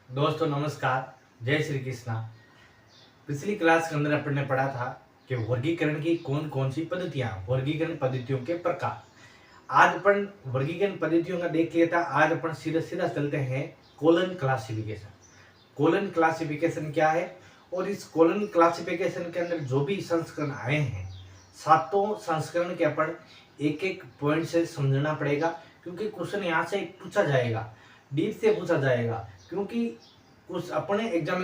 दोस्तों नमस्कार, जय श्री कृष्णा। पिछली क्लास के अंदर अपन ने पढ़ा था कि वर्गीकरण की कौन कौन सी पद्धतियां, वर्गीकरण पद्धतियों के प्रकार। आज अपन वर्गीकरण पद्धतियों का देख लिया था। आज अपन सीधा सीधा चलते हैं कोलन क्लासिफिकेशन। कोलन क्लासिफिकेशन क्या है और इस कोलन क्लासिफिकेशन के अंदर जो भी संस्करण आए हैं, सातों संस्करण के अपन एक एक पॉइंट से समझना पड़ेगा, क्योंकि क्वेश्चन यहाँ से पूछा जाएगा, डीप से पूछा जाएगा। क्योंकि उस अपने एग्जाम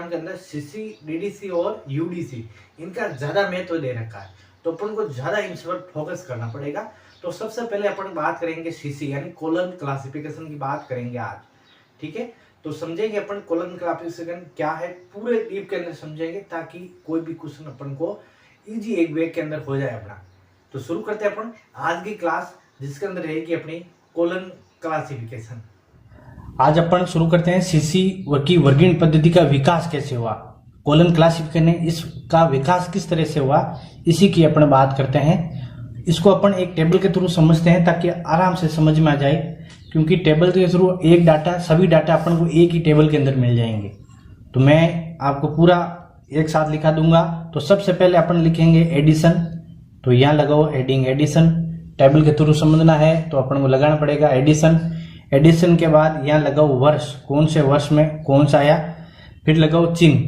के अंदर सीसी, डीडीसी और यूडीसी इनका ज्यादा महत्व दे रखा है, तो अपन को ज्यादा इन पर फोकस करना पड़ेगा। तो सबसे पहले अपन बात करेंगे सीसी यानी कोलन क्लासिफिकेशन की बात करेंगे आज, ठीक है। तो समझेंगे अपन कोलन क्लासिफिकेशन क्या है, पूरे डीप के अंदर समझेंगे, ताकि कोई भी क्वेश्चन अपन को इजी एक वे के अंदर हो जाए अपना। तो शुरू करते हैं अपन आज की क्लास, जिसके अंदर रहेगी अपनी कोलन क्लासिफिकेशन। आज अपन शुरू करते हैं सीसी की वर्गीकरण पद्धति का विकास कैसे हुआ, कोलन क्लासिफिकेशन ने इसका विकास किस तरह से हुआ, इसी की अपन बात करते हैं। इसको अपन एक टेबल के थ्रू समझते हैं ताकि आराम से समझ में आ जाए, क्योंकि टेबल के थ्रू एक डाटा, सभी डाटा अपन को एक ही टेबल के अंदर मिल जाएंगे। तो मैं आपको पूरा एक साथ लिखा दूंगा। तो सबसे पहले अपन लिखेंगे एडिशन, तो यहाँ लगाओ एडिंग, एडिशन टेबल के थ्रू समझना है तो अपन को लगाना पड़ेगा एडिशन। एडिशन के बाद यहाँ लगाओ वर्ष, कौन से वर्ष में कौन सा आया। फिर लगाओ चिन्ह,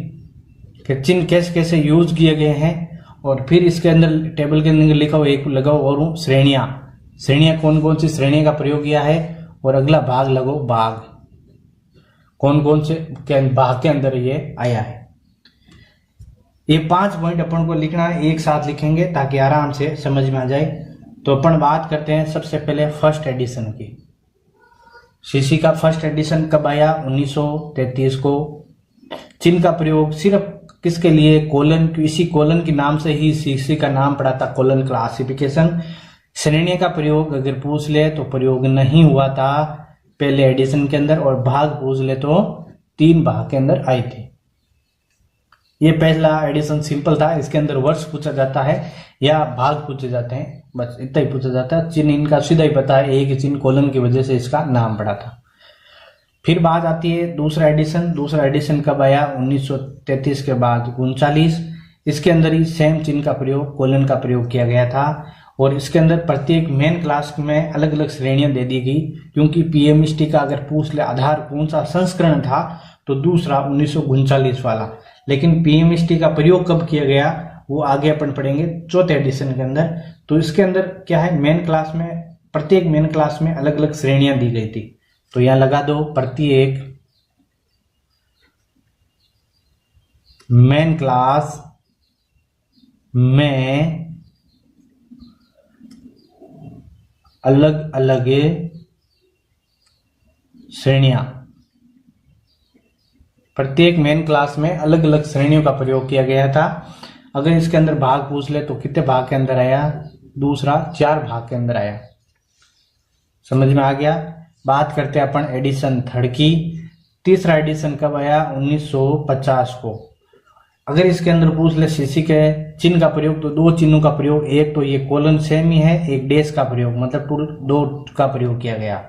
कि चिन्ह कैसे कैसे यूज किए गए हैं। और फिर इसके अंदर टेबल के अंदर लिखाओ एक लगाओ और श्रेणियां, श्रेणियां कौन कौन सी श्रेणी का प्रयोग किया है। और अगला भाग लगाओ भाग, कौन कौन से भाग के अंदर ये आया है। ये 5 पॉइंट अपन को लिखना है, एक साथ लिखेंगे ताकि आराम से समझ में आ जाए। तो अपन बात करते हैं सबसे पहले फर्स्ट एडिशन की। सीसी का फर्स्ट एडिशन कब आया? 1933 को। चिन्ह का प्रयोग सिर्फ किसके लिए? कोलन, इसी कोलन के नाम से ही सीसी का नाम पड़ा था, कोलन क्लासिफिकेशन। श्रेणी का प्रयोग अगर पूछ ले तो प्रयोग नहीं हुआ था पहले एडिशन के अंदर, और भाग पूछ ले तो 3 भाग के अंदर आए थे। ये पहला एडिशन सिंपल था, इसके अंदर वर्ष पूछा जाता है या भाग पूछे जाते हैं, बस इतना ही पूछा जाता है। चिन्ह इनका सीधा ही पता है, एक ही चिन्ह कोलन की वजह से इसका नाम पड़ा था। फिर बात आती है दूसरा एडिशन। दूसरा एडिशन कब आया? 1933 के बाद 39। इसके अंदर ही सेम चिन्ह का प्रयोग, कोलन का प्रयोग किया गया था। और इसके अंदर प्रत्येक मेन क्लास में अलग अलग श्रेणियां दे दी गई, क्योंकि पीएमएसटी का अगर पूछ ले आधार कौन सा संस्करण था तो दूसरा 1939 वाला। लेकिन पीएमएसटी का प्रयोग कब किया गया वो आगे अपन पढ़ेंगे चौथे एडिशन के अंदर। तो इसके अंदर क्या है, मेन क्लास में, प्रत्येक मेन क्लास में अलग अलग श्रेणियां दी गई थी। तो यहां लगा दो प्रत्येक मेन क्लास में अलग अलग श्रेणियां, प्रत्येक मेन क्लास में अलग अलग श्रेणियों का प्रयोग किया गया था। अगर इसके अंदर भाग पूछ ले तो कितने भाग के अंदर आया? दूसरा 4 भाग के अंदर आया। समझ में आ गया। बात करते हैं अपन एडिशन थर्ड की। तीसरा एडिशन कब आया? 1950 को। अगर इसके अंदर पूछ ले सीसी के चिन्ह का प्रयोग, तो 2 चिन्हों का प्रयोग, एक तो ये कोलन सेम ही है, एक डैश का प्रयोग, मतलब 2 का प्रयोग किया गया।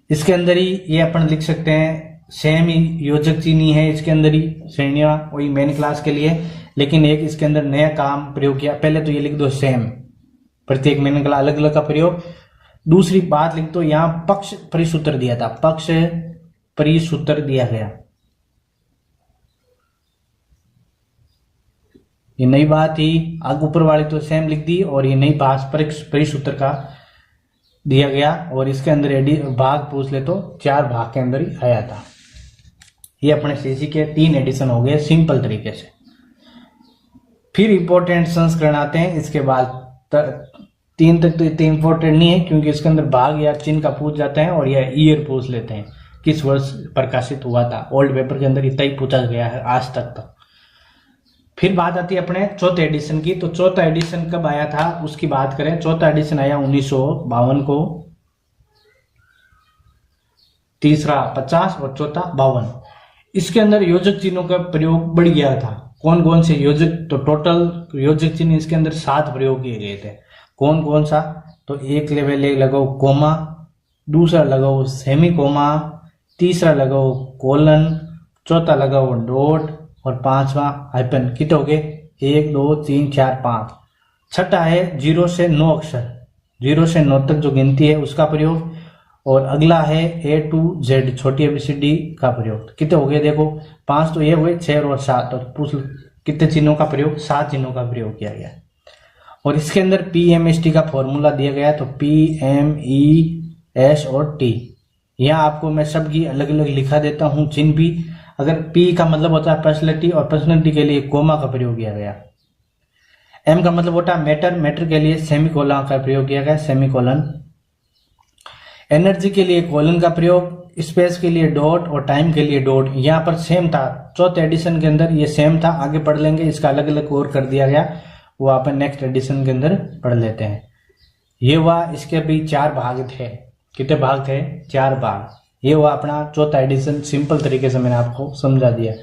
इसके अंदर ही ये अपन लिख सकते हैं, सेम ही योजक चिन्ह ही है इसके अंदर ही, श्रेणियां वही मेन क्लास के लिए। लेकिन एक इसके अंदर नया काम प्रयोग किया। पहले तो ये लिख दो सेम, प्रत्येक मेन क्लास अलग अलग का प्रयोग। दूसरी बात लिख दो, यहाँ पक्ष परिसूत्र दिया था, पक्ष परिसूत्र दिया गया, ये नई बात ही। आगे ऊपर वाली तो सेम लिख दी, और ये नई बात परिसूत्र का दिया गया। और इसके अंदर भाग पूछ ले तो 4 भाग के अंदर ही आया था। ये अपने सीसी के 3 एडिशन हो गए सिंपल तरीके से। फिर इंपॉर्टेंट संस्करण आते हैं इसके बाद। 3 तक तो इतने इंपॉर्टेंट नहीं है, क्योंकि इसके अंदर भाग या चिन्ह का पूछ जाता है, और यह ईयर पूछ लेते हैं, किस वर्ष प्रकाशित हुआ था। ओल्ड पेपर के अंदर इतना ही पूछा गया है आज तक। फिर बात आती है अपने चौथे एडिशन की। तो चौथा एडिशन कब आया था उसकी बात करें। चौथा एडिशन आया 1952 को, तीसरा 50 और चौथा 52। इसके अंदर योजक चिन्हों का प्रयोग बढ़ गया था। कौन कौन से योजक? तो टोटल योजक चिन्ह इसके अंदर 7 प्रयोग किए गए थे। कौन कौन सा? तो एक लेवल एक लगाओ कोमा, दूसरा लगाओ सेमी कोमा, तीसरा लगाओ कोलन, चौथा लगाओ डॉट और पांचवा हाइपन। कितने हो गए? 1 2 3 4 5। छठा है 0 से 9 अक्षर, 0 से 9 तक जो गिनती है उसका प्रयोग। और अगला है A to Z छोटी ABCD का प्रयोग। कितने हो गए? देखो 5 तो ये हुए, 6 और 7, और पूछ कितने चिन्हों का प्रयोग? 7 चिन्हों का प्रयोग किया गया। और इसके अंदर PMST का फॉर्मूला दिया गया, तो PMES और T। यहाँ आपको मैं सबकी अलग अलग लिखा देता हूँ चिन्ह भी। अगर P का मतलब होता है पर्सनैलिटी, और पर्सनैलिटी के लिए कोमा का प्रयोग किया गया। M का मतलब होता है मैटर, मैटर के लिए सेमीकोलन का प्रयोग किया गया, सेमीकोलन। एनर्जी के लिए कोलन का प्रयोग, स्पेस के लिए डॉट और टाइम के लिए डॉट। यहाँ पर सेम था, चौथे एडिशन के अंदर ये सेम था, आगे पढ़ लेंगे। इसका अलग अलग और कर दिया गया, वो अपन नेक्स्ट एडिशन के अंदर पढ़ लेते हैं। ये हुआ, इसके भी 4 भाग थे। कितने भाग थे? 4 भाग। ये हुआ अपना चौथा एडिशन। सिंपल तरीके से मैंने आपको समझा दिया।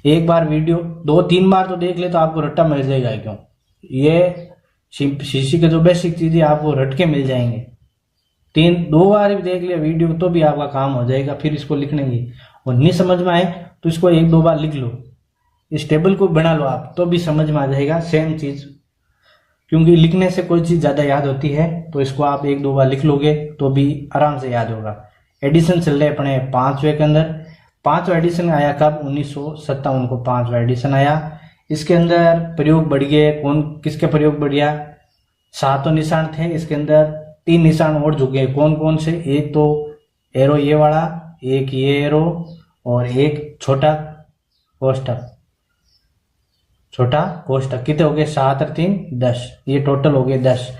एक बार वीडियो 2-3 बार तो देख ले तो आपको रट्टा मिल जाएगा। क्यों? ये सीसी के जो बेसिक चीजें आपको रट के मिल जाएंगे। 2 बार भी देख लिया वीडियो तो भी आपका काम हो जाएगा। फिर इसको लिखने की, और नहीं समझ में आए तो इसको 1-2 बार लिख लो, इस टेबल को बना लो आप, तो भी समझ में आ जाएगा सेम चीज। क्योंकि लिखने से कोई चीज ज्यादा याद होती है, तो इसको आप 1-2 बार लिख लोगे तो भी आराम से याद होगा। एडिशन चल रहे अपने 5वें के अंदर। 5वां एडिशन आया कब? 1957 को 5वां एडिशन आया। इसके अंदर प्रयोग बढ़ गए। कौन किसके प्रयोग बढ़ गया? 7 निशान थे, इसके अंदर 3 निशान और जुड़ गए। कौन कौन से? एक तो एरो ये वाला, एक ये एरो, और एक छोटा कोष्टक। छोटा कोष्टक। कितने हो गए? 7 और 3 10। ये टोटल हो गए 10।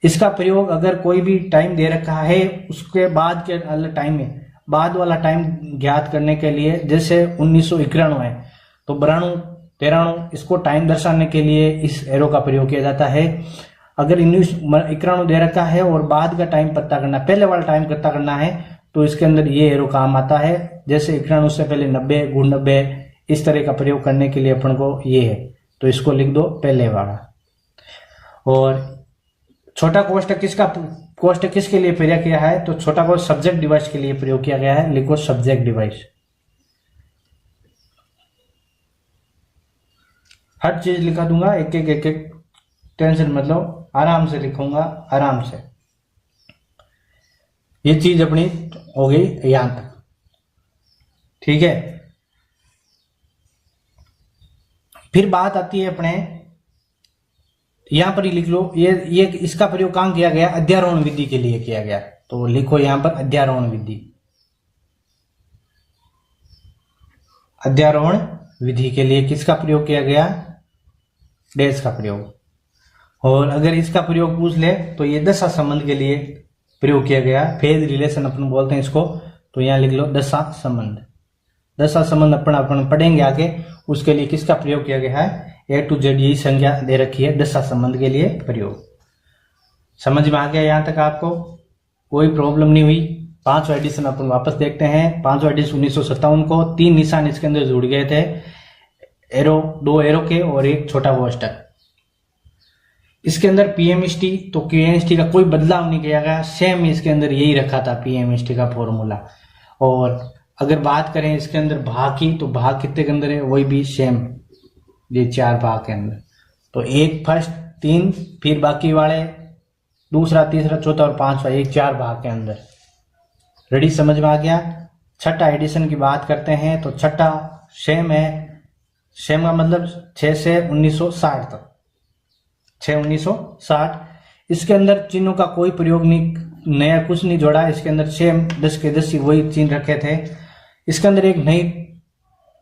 इसका प्रयोग अगर कोई भी टाइम दे रखा है, उसके बाद के अलग टाइम में, बाद वाला टाइम ज्ञात करने के लिए, जैसे 1991 है तो 92 93, इसको टाइम दर्शाने के लिए इस एरो का प्रयोग किया जाता है। अगर 1991 दे रखा है और बाद का टाइम पता करना, पहले वाला टाइम पता करना है, तो इसके अंदर ये एरो काम आता है। जैसे 91 से पहले 90 × 90, इस तरह का प्रयोग करने के लिए अपन को ये है, तो इसको लिख दो पहले वाला। और छोटा कोष्टक किसके लिए प्रयोग किया है? तो छोटा कोष्टक सब्जेक्ट डिवाइस के लिए प्रयोग किया गया है। लिखो सब्जेक्ट डिवाइस। हर चीज लिखा दूंगा, एक एक टेंशन मतलब, आराम से लिखूंगा, आराम से। ये चीज अपनी हो गई यहां तक, ठीक है। फिर बात आती है अपने, यहां पर ही लिख लो, ये इसका प्रयोग कहां किया गया? अध्यारोहण विधि के लिए किया गया। तो लिखो यहां पर अध्यारोहण विधि। अध्यारोहण विधि के लिए किसका प्रयोग किया गया? डैश का प्रयोग। और अगर इसका प्रयोग पूछ ले तो ये दशा संबंध के लिए प्रयोग किया गया। फेज रिलेशन अपन बोलते हैं इसको, तो यहां लिख लो दशा संबंध। दशा संबंध अपन पढ़ेंगे आगे, उसके लिए किसका प्रयोग किया गया है? A to Z यही संज्ञा दे रखी है दशा संबंध के लिए प्रयोग। समझ में आ गया यहां तक? आपको कोई प्रॉब्लम नहीं हुई? 5वां एडिशन अपन वापस देखते हैं। 5वां एडिशन 1957 को 3 निशान इसके अंदर जुड़ गए थे, एरो, 2 एरो के और एक छोटा कोष्टक। इसके अंदर PMST, तो PMST का कोई बदलाव नहीं किया गया, सेम इसके अंदर यही रखा था PMST का फॉर्मूला। और अगर बात करें इसके अंदर भाग की, तो भाग कितने के अंदर है? वही भी सेम, ये 4 भाग के अंदर। तो एक फर्स्ट, 3, फिर बाकी वाले दूसरा, तीसरा, चौथा और 5वां, एक 4 भाग के अंदर। रेडी? समझ में आ गया? छठा एडिशन की बात करते हैं, तो छठा सेम है। सेम का मतलब 6 से 1960 तक, 6/1960। इसके अंदर चिन्हों का कोई प्रयोग नहीं, नया कुछ नहीं जोड़ा। इसके अंदर सेम 10 के 10 ही वही चिन्ह रखे थे। इसके अंदर एक नई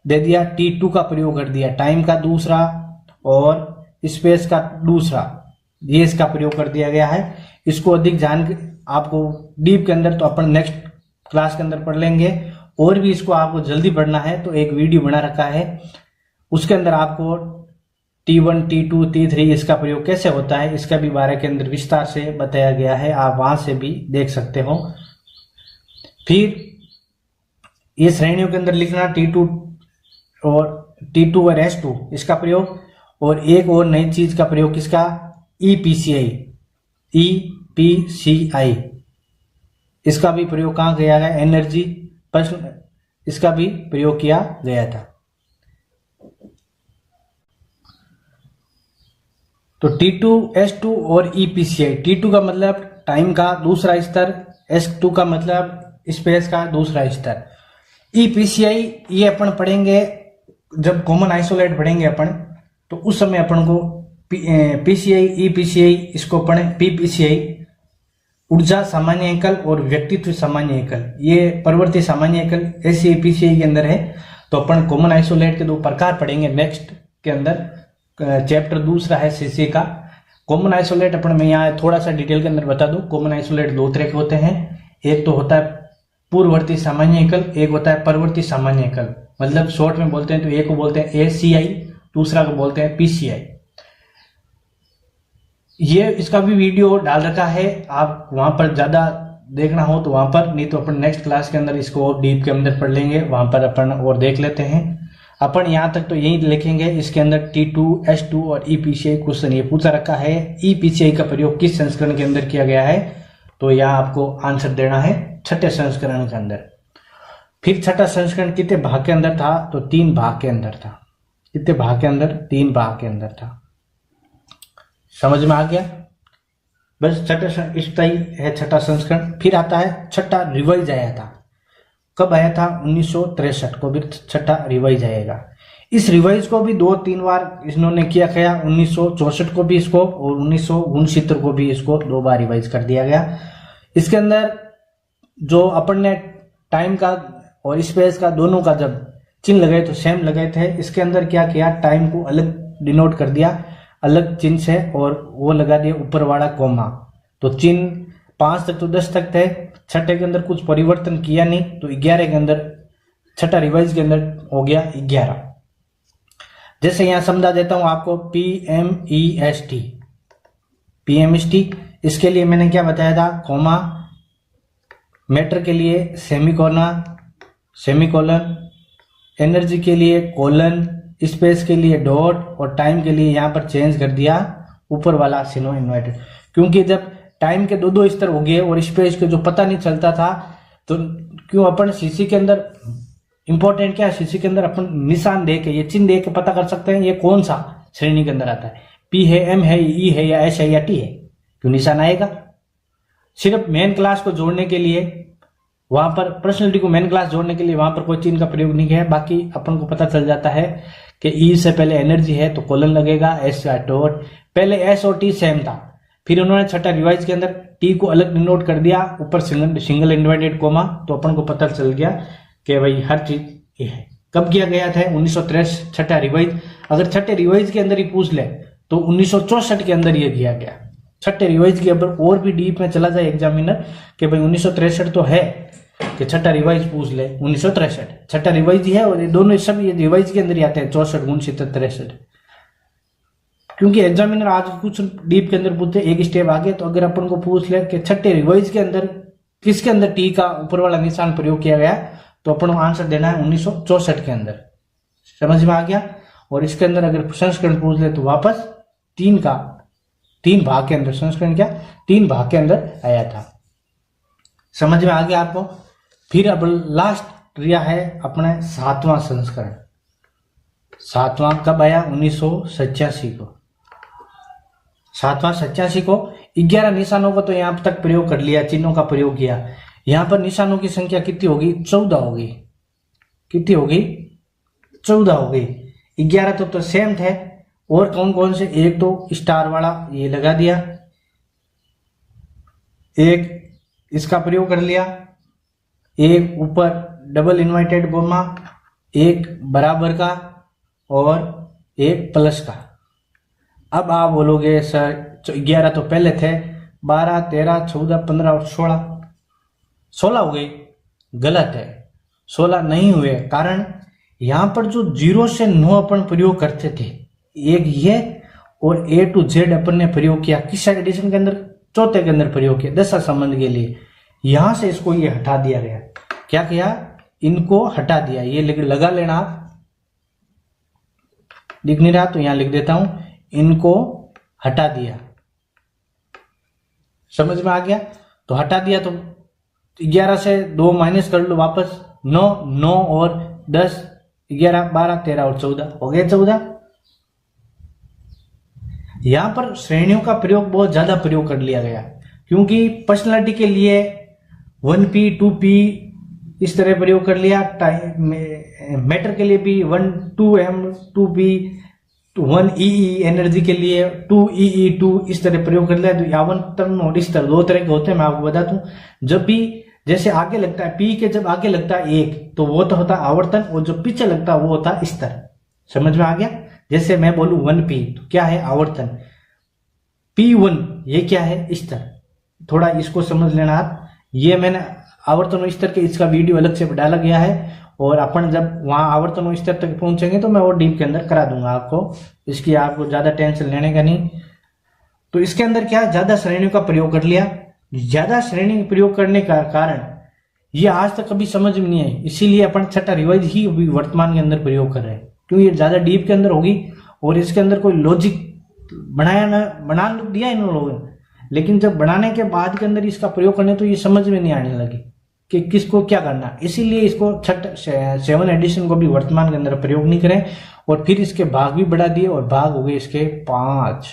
दे दिया, T2 का प्रयोग कर दिया, टाइम का दूसरा और स्पेस का दूसरा, ये इसका प्रयोग कर दिया गया है। इसको अधिक जान आपको डीप के अंदर तो अपन नेक्स्ट क्लास के अंदर पढ़ लेंगे। और भी इसको आपको जल्दी पढ़ना है तो एक वीडियो बना रखा है, उसके अंदर आपको T1, T2, T3 इसका प्रयोग कैसे होता है, इसका भी बारे के अंदर विस्तार से बताया गया है, आप वहां से भी देख सकते हो। फिर ये श्रेणियों के अंदर लिखना T2 और S2 इसका प्रयोग। और एक और नई चीज का प्रयोग किसका? EPCI, इसका भी प्रयोग कहां किया गया? एनर्जी, इसका भी प्रयोग किया गया था। तो T2, S2 और EPCI। T2 का मतलब टाइम का दूसरा स्तर, S2 का मतलब स्पेस का दूसरा स्तर। EPCI ये अपन पढ़ेंगे जब कॉमन आइसोलेट पढ़ेंगे अपन, तो उस समय अपन को PCI, EPCI इसको पढ़े। PPCI ऊर्जा सामान्य एकल और व्यक्तित्व सामान्य एकल, ये प्रवृत्ति सामान्य एकल ऐसी PCI के अंदर है। तो अपन कॉमन आइसोलेट के दो प्रकार पढ़ेंगे नेक्स्ट के अंदर। चैप्टर दूसरा है सीसी का। कॉमन आइसोलेट अपन मैं यहाँ थोड़ा सा डिटेल के अंदर बता दूं। कॉमन आइसोलेट दो तरह के होते हैं, एक तो होता है पूर्ववर्ती सामान्य एकल, एक होता है परवर्ती सामान्य एकल। मतलब शॉर्ट में बोलते हैं तो एक को बोलते हैं ACI, दूसरा को बोलते हैं PCI। ये इसका भी वीडियो डाल रखा है, आप वहां पर ज्यादा देखना हो तो वहां पर, नहीं तो अपन नेक्स्ट क्लास के अंदर इसको डीप के अंदर पढ़ लेंगे, वहां पर अपन और देख लेते हैं। अपन यहां तक तो यही लिखेंगे। इसके अंदर T2, S2 और EPCI क्वेश्चन ये पूछा रखा है। EPCI का प्रयोग किस संस्करण के अंदर किया गया है, तो यहाँ आपको आंसर देना है छठे संस्करण के अंदर। फिर छठा संस्करण कितने भाग के अंदर था, तो 3 भाग के अंदर था। कितने भाग के अंदर, 3 भाग के अंदर था। समझ में आ गया? बस छठा स्थायी है छठा संस्करण। फिर आता है छठा रिवाइज आया था। कब आया था? 1963 को भी छठा रिवाइज आएगा। इस रिवाइज को भी 2-3 बार इन्होंने किया गया। 1964 को भी इसको और 1969 को भी इसको 2 बार रिवाइज कर दिया गया। इसके अंदर जो अपन ने टाइम का और स्पेस का दोनों का जब चिन्ह लगाए तो सेम लगाए थे। इसके अंदर क्या किया, टाइम को अलग डिनोट कर दिया अलग चिन्ह से, और वो लगा दिया ऊपर वाला कोमा। तो चिन्ह 5 तक तो 10 तक थे। छठे के अंदर कुछ परिवर्तन किया नहीं, तो 11 के अंदर, छठा रिवाइज के अंदर हो गया 11। जैसे यहां समझा देता हूं आपको, PMEST। इसके लिए मैंने क्या बताया था, कोमा, मैटर के लिए सेमीकोलन, एनर्जी के लिए कोलन, स्पेस के लिए डॉट, और टाइम के लिए यहां पर चेंज कर दिया ऊपर वाला सिनो इन्वर्टेड। क्योंकि जब टाइम के 2 स्तर हो गए और स्पेस के जो पता नहीं चलता था, तो क्यों अपन सीसी के अंदर इंपॉर्टेंट क्या है, सीसी के अंदर अपन निशान दे के, ये चिन्ह दे के पता कर सकते हैं ये कौन सा श्रेणी के अंदर आता है, P है, M है, E है, या S है, या T है। क्यों निशान आएगा? सिर्फ मेन क्लास को जोड़ने के लिए, वहां पर पर्सनैलिटी को मेन क्लास जोड़ने के लिए वहां पर कोई चिन्ह का प्रयोग नहीं है। बाकी अपन को पता चल जाता है कि E से पहले एनर्जी है तो कोलन लगेगा, S का डॉट। पहले S और T सेम था, फिर उन्होंने छठा रिवाइज के अंदर T को अलग डिनोट कर दिया, ऊपर सिंगल इन्वर्टेड कोमा। तो अपन को पता चल गया कि भाई हर चीज ये है। कब किया गया था? 1963 छठा रिवाइज। अगर छठे रिवाइज के अंदर ही पूछ ले तो 1964 के अंदर ये किया गया। छठे रिवाइज के ऊपर और भी डीप में चला जाए एग्जामिनर कि भाई 1963 तो है, कि छठा रिवाइज पूछ ले। 1963 छठा रिवाइज ही है, और ये दोनों सब ये रिवाइज के अंदर ही आते हैं, 64, 69, 63। क्योंकि एग्जामिनर आज कुछ डीप के अंदर पूछते एक स्टेप आगे। तो अगर अपन को पूछ ले कि छठे रिवाइज के अंदर किसके अंदर T का ऊपर वाला निशान प्रयोग किया गया, तो अपन को आंसर देना है 1964 के अंदर। समझ में आ गया? और इसके अंदर अगर संस्करण पूछ ले तो वापस 3 भाग के अंदर, संस्करण क्या 3 भाग के अंदर आया था। समझ में आ गया आपको? फिर अब लास्ट रिया है अपने 7वां संस्करण। 7वां कब आया? 1987 को। 7वां 87 को 11 निशानों का तो यहां तक प्रयोग कर लिया, चिन्हों का प्रयोग किया। यहां पर निशानों की संख्या कितनी होगी? 14 होगी। कितनी होगी? 14 होगी। 11 तो सेम थे, और कौन कौन से? एक तो स्टार वाला ये लगा दिया, एक इसका प्रयोग कर लिया, एक ऊपर डबल इन्वर्टेड कोमा, एक बराबर का, और एक प्लस का। अब आप बोलोगे सर 11 तो पहले थे, 12, 13, 14, 15 और 16 हो गई। गलत है, 16 नहीं हुए। कारण यहां पर जो 0 से 9 अपन प्रयोग करते थे, एक ये और A to Z अपन ने प्रयोग किया किस एडिशन के अंदर? चौथे के अंदर प्रयोग किया दशा संबंध के लिए। यहां से इसको ये हटा दिया गया। क्या किया? इनको हटा दिया। ये लगा लेना, आप लिख नहीं रहा तो यहां लिख देता हूं, इनको हटा दिया। समझ में आ गया? तो हटा दिया तो 11 से 2 माइनस कर लो वापस, 9, 9 और 10, 11, 12, 13 और 14 हो गए 14। यहां पर श्रेणियों का प्रयोग बहुत ज्यादा प्रयोग कर लिया गया, क्योंकि पर्सनालिटी के लिए 1p 2p इस तरह प्रयोग कर लिया, मैटर के लिए भी 1 2m 2p 1ee एनर्जी के लिए 2ee2 इस तरह प्रयोग कर लिया। तो आवंटन और स्तर दो तरह के होते हैं, मैं आपको बता दूं। जब भी जैसे आगे लगता है p के, जब आगे लगता है 1 तो वो तो होता है आवर्तन, और जो पीछे लगता है वो होता है स्तर। समझ में आ गया? जैसे मैं बोलूं 1p तो क्या है? आवर्तन। p1 ये क्या है? स्तर। थोड़ा इसको समझ लेना आप। ये मैंने आवर्तन और स्तर के इसका वीडियो अलग से डाला गया है, और अपन जब वहां आवर्तन और स्तर तक पहुंचेंगे तो मैं वो डीप के अंदर करा दूंगा आपको, इसकी आपको ज्यादा टेंशन लेने का नहीं। तो इसके अंदर क्या, ज्यादा श्रेणियों का प्रयोग कर लिया। ज्यादा श्रेणी प्रयोग करने का कारण ये आज तक कभी समझ में नहीं आई, इसीलिए अपन छठा रिवाइज ही अभी वर्तमान के अंदर प्रयोग कर रहे हैं, क्योंकि ये ज्यादा डीप के अंदर होगी और इसके अंदर कोई लॉजिक बना दिया इन लोगों ने, लेकिन जब बनाने के बाद के अंदर इसका प्रयोग करने तो ये समझ में नहीं आने लगी कि किसको क्या करना। इसीलिए इसको 7 एडिशन को भी वर्तमान के अंदर प्रयोग नहीं करें, और फिर इसके भाग भी बढ़ा दिए, और भाग हो गए इसके 5।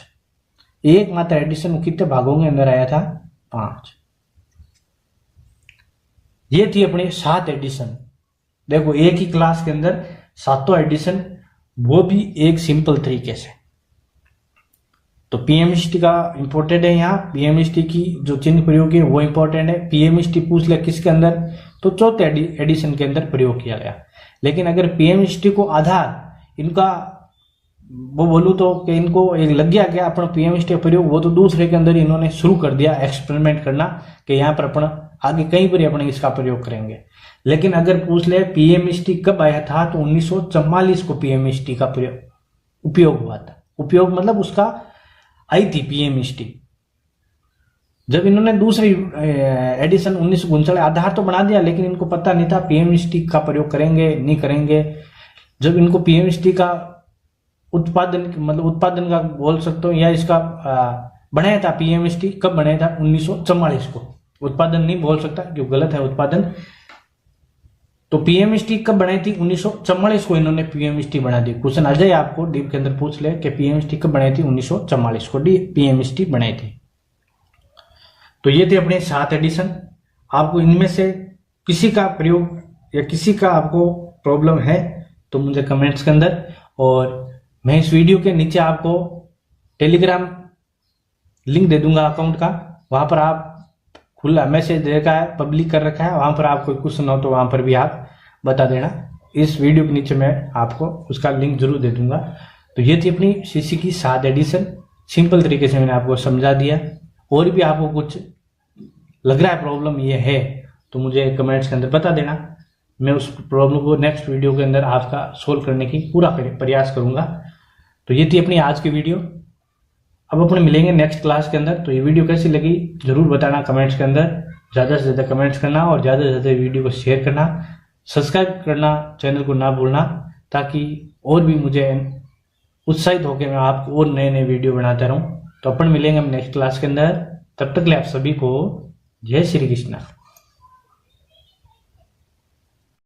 एकमात्र एडिशन कितने भागों के अंदर आया था? 5। ये थी अपनी 7 एडिशन। देखो एक ही क्लास के अंदर 7 एडिशन, वो भी एक सिंपल तरीके से। तो पीएमएसटी का इंपॉर्टेंट है, यहाँ पीएमएसटी की जो चिन्ह प्रयोग है वो इंपॉर्टेंट है। पीएमएसटी पूछ ले किसके अंदर, तो चौथे एडिशन के अंदर प्रयोग किया गया। लेकिन अगर पीएमएसटी को आधार इनका वो बोलूं तो कि इनको एक लग गया क्या अपना पीएमएसटी का प्रयोग, वो तो दूसरे के अंदर इन्होंने शुरू कर दिया एक्सपेरिमेंट करना कि यहाँ पर अपन आगे कहीं पर अपने इसका प्रयोग करेंगे। लेकिन अगर पूछ ले पीएमएसटी कब आया था, तो 1944 को पीएमएसटी का उपयोग हुआ था। उपयोग मतलब उसका आई थी पीएमएसटी। जब इन्होंने दूसरी एडिशन 1939 आधार तो बना दिया, लेकिन इनको पता नहीं था पीएमएसटी का प्रयोग करेंगे नहीं करेंगे। जब इनको पीएमएसटी का उत्पादन का बोल सकते हो, या इसका बनाया था पीएमएसटी कब बनाया था? 1944 को। उत्पादन नहीं बोल सकता क्यों, गलत है उत्पादन। तो पीएमएसटी कब बनाई थी? 1944 को इन्होंने पीएमएसटी बना दी। क्वेश्चन आ जाए आपको डीप के अंदर पूछ ले कि पीएमएसटी कब बनाई थी? 1944 को पीएमएसटी बनाई थी। तो ये थे अपने 7 एडिशन। आपको इनमें से किसी का प्रयोग या किसी का आपको प्रॉब्लम है तो मुझे कमेंट्स के अंदर, और मैं इस वीडियो के नीचे आपको टेलीग्राम लिंक दे दूंगा अकाउंट का। वहां पर आप खुला मैसेज दे रखा है, पब्लिक कर रखा है, वहां पर आपको क्वेश्चन हो तो वहां पर भी आप बता देना। इस वीडियो के नीचे मैं आपको उसका लिंक जरूर दे दूंगा। तो ये थी अपनी सीसी की 7 एडिशन। सिंपल तरीके से मैंने आपको समझा दिया। और भी आपको कुछ लग रहा है प्रॉब्लम ये है तो मुझे कमेंट्स के अंदर बता देना, मैं उस प्रॉब्लम को नेक्स्ट वीडियो के अंदर आपका सोल्व करने की पूरा प्रयास करूंगा। तो ये थी अपनी आज की वीडियो। अब अपन मिलेंगे नेक्स्ट क्लास के अंदर। तो ये वीडियो कैसी लगी जरूर बताना कमेंट्स के अंदर। ज़्यादा से ज़्यादा कमेंट्स करना और ज़्यादा से ज़्यादा वीडियो को शेयर करना, सब्सक्राइब करना चैनल को ना भूलना, ताकि और भी मुझे उत्साहित होकर मैं आपको और नए नए वीडियो बनाता रहूं। तो अपन मिलेंगे हम नेक्स्ट क्लास के अंदर। तब तक के लिए आप सभी को जय श्री कृष्णा।